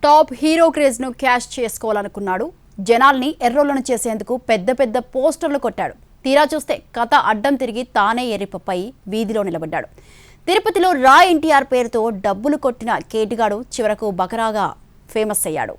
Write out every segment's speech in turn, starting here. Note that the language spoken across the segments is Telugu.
టాప్ హీరో క్రేజ్ ను క్యాష్ చేసుకోవాలనుకున్నాడు. జనాల్ని ఎర్రోలను చేసేందుకు పెద్ద పెద్ద పోస్టర్లు కొట్టాడు. తీరా చూస్తే కథ అడ్డం తిరిగి తానే ఎరిపపై వీధిలో నిలబడ్డాడు. తిరుపతిలో రా ఎన్టీఆర్ పేరుతో డబ్బులు కొట్టిన కేటిగాడు చివరకు బకరాగా ఫేమస్ అయ్యాడు.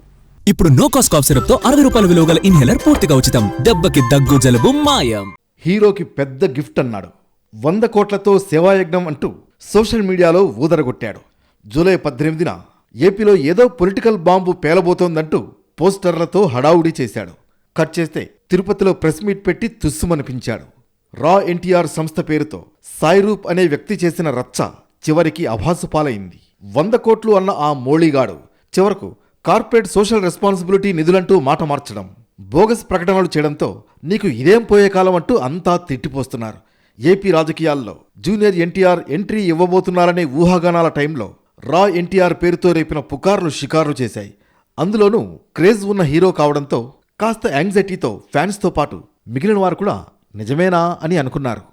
ఇప్పుడు నో కాస్ట్ కాఫ్ సిరప్ తో 60 రూపాయల విలువ గల ఇన్హేలర్ పూర్తిగా ఉచితం. దెబ్బకి దగ్గు జలుబు మాయం. హీరోకి పెద్ద గిఫ్ట్ అన్నాడు. 100 కోట్లతో సేవాయజ్ఞం అంటూ సోషల్ మీడియాలో ఊదరగొట్టాడు. జూలై 18న ఏపీలో ఏదో పొలిటికల్ బాంబు పేలబోతోందంటూ పోస్టర్లతో హడావుడి చేశాడు. కట్ చేస్తే తిరుపతిలో ప్రెస్ మీట్ పెట్టి తుస్సుమనిపించాడు. రా ఎన్టీఆర్ సంస్థ పేరుతో సాయిరూప్ అనే వ్యక్తి చేసిన రచ్చ చివరికి అభాసుపాలైంది. 100 కోట్లు అన్న ఆ మోళీగాడు చివరకు కార్పొరేట్ సోషల్ రెస్పాన్సిబిలిటీ నిధులంటూ మాట మార్చడం, బోగస్ ప్రకటనలు చేయడంతో నీకు ఇదేం పోయే కాలం అంటూ అంతా తిట్టిపోస్తున్నారు. ఏపీ రాజకీయాల్లో జూనియర్ ఎన్టీఆర్ ఎంట్రీ ఇవ్వబోతున్నారనే ఊహాగానాల టైంలో రా ఎన్టీఆర్ పేరుతో రేపిన పుకార్లు షికార్లు చేశాయి. అందులోనూ క్రేజ్ ఉన్న హీరో కావడంతో కాస్త యాంగ్జైటీతో ఫ్యాన్స్తో పాటు మిగిలిన వారు కూడా నిజమేనా అని అనుకున్నారు.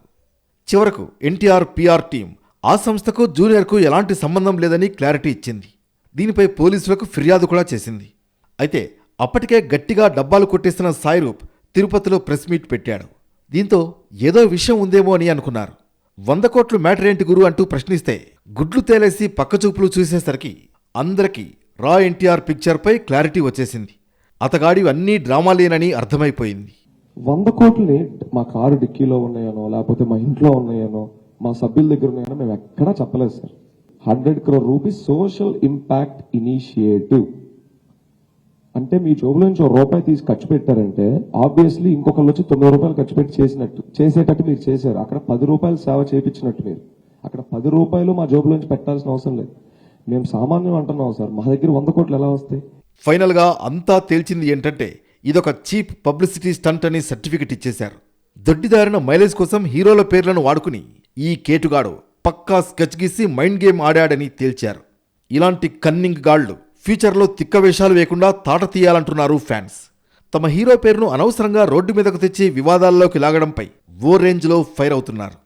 చివరకు ఎన్టీఆర్ పిఆర్ టీం ఆ సంస్థకు జూనియర్కు ఎలాంటి సంబంధం లేదని క్లారిటీ ఇచ్చింది. దీనిపై పోలీసులకు ఫిర్యాదు కూడా చేసింది. అయితే అప్పటికే గట్టిగా డబ్బాలు కొట్టేసిన సాయిరూప్ తిరుపతిలో ప్రెస్ మీట్ పెట్టాడు. దీంతో ఏదో విషయం ఉందేమో అని అనుకున్నారు. 100 కోట్లు మ్యాటర్ ఏంటి గురు అంటూ ప్రశ్నిస్తే గుడ్లు తేలేసి పక్కచూపులు చూసేసరికి అందరికీ రా ఎన్టీఆర్ పిక్చర్పై క్లారిటీ వచ్చేసింది. అతగాడి అన్నీ డ్రామాలేనని అర్థమైపోయింది. 100 కోట్లని మా కారు డిక్కీలో ఉన్నాయనో లేకపోతే మా ఇంట్లో ఉన్నాయనో మా సభ్యుల దగ్గర ఉన్నాయనో మేము ఎక్కడా చెప్పలేదు sir. 100 crore rupees social impact initiative అంటే మీ జోబులో నుంచి ₹1 తీసి ఖర్చు పెట్టారంటే ఆబ్వియస్లీ ఇంకొకళ్ళు వచ్చి ₹9 ఖర్చు పెట్టి చేసేటట్టు మీరు చేశారు. అక్కడ ₹10 సేవ చేయించినట్టు మీరు అక్కడ ₹10 మా జోబులోంచి పెట్టాల్సిన అవసరం లేదు. మేము సామాన్యం అంటున్నాం సార్, మా దగ్గర 100 కోట్లు ఎలా వస్తాయి? ఫైనల్గా అంతా తేల్చింది ఏంటంటే ఇదొక చీప్ పబ్లిసిటీ స్టంట్ అని సర్టిఫికెట్ ఇచ్చేశారు. దొడ్డిదారిన మైలేజ్ కోసం హీరోల పేర్లను వాడుకుని ఈ కేటుగాడు పక్కా స్కెచ్ గీసి మైండ్ గేమ్ ఆడాడని తేల్చారు. ఇలాంటి కన్నింగ్ గాళ్లు ఫ్యూచర్లో తిక్క వేషాలు వేయకుండా తాట తీయాలంటున్నారు ఫ్యాన్స్. తమ హీరో పేరును అనవసరంగా రోడ్డు మీదకు తెచ్చి వివాదాల్లోకి లాగడంపై ఓ రేంజ్లో ఫైర్ అవుతున్నారు.